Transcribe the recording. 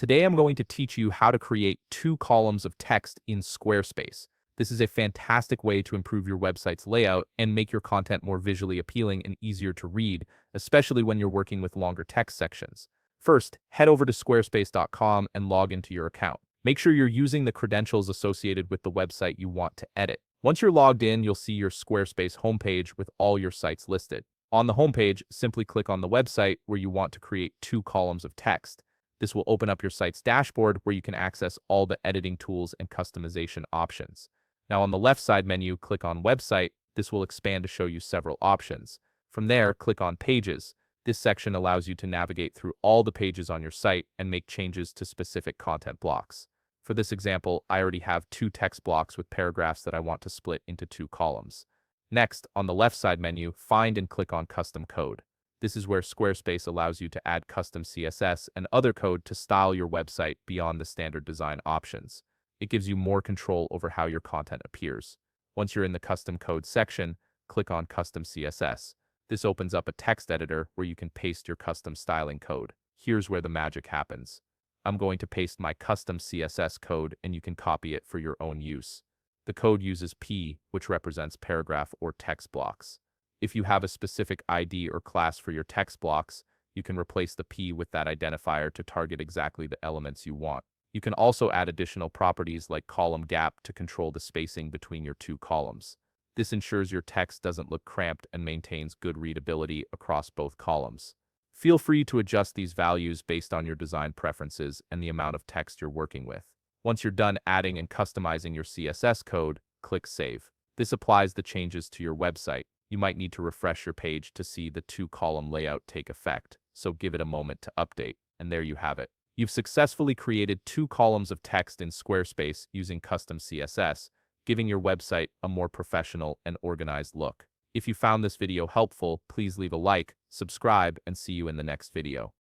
Today I'm going to teach you how to create 2 columns of text in Squarespace. This is a fantastic way to improve your website's layout and make your content more visually appealing and easier to read, especially when you're working with longer text sections. First, head over to squarespace.com and log into your account. Make sure you're using the credentials associated with the website you want to edit. Once you're logged in, you'll see your Squarespace homepage with all your sites listed. On the homepage, simply click on the website where you want to create 2 columns of text. This will open up your site's dashboard where you can access all the editing tools and customization options. Now on the left side menu, click on Website. This will expand to show you several options. From there, click on Pages. This section allows you to navigate through all the pages on your site and make changes to specific content blocks. For this example, I already have 2 text blocks with paragraphs that I want to split into 2 columns. Next, on the left side menu, find and click on Custom Code. This is where Squarespace allows you to add custom CSS and other code to style your website beyond the standard design options. It gives you more control over how your content appears. Once you're in the custom code section, click on Custom CSS. This opens up a text editor where you can paste your custom styling code. Here's where the magic happens. I'm going to paste my custom CSS code and you can copy it for your own use. The code uses P, which represents paragraph or text blocks. If you have a specific ID or class for your text blocks, you can replace the P with that identifier to target exactly the elements you want. You can also add additional properties like column gap to control the spacing between your 2 columns. This ensures your text doesn't look cramped and maintains good readability across both columns. Feel free to adjust these values based on your design preferences and the amount of text you're working with. Once you're done adding and customizing your CSS code, click Save. This applies the changes to your website. You might need to refresh your page to see the 2 column layout take effect, so give it a moment to update, and there you have it. You've successfully created 2 columns of text in Squarespace using custom CSS, giving your website a more professional and organized look. If you found this video helpful, please leave a like, subscribe, and see you in the next video.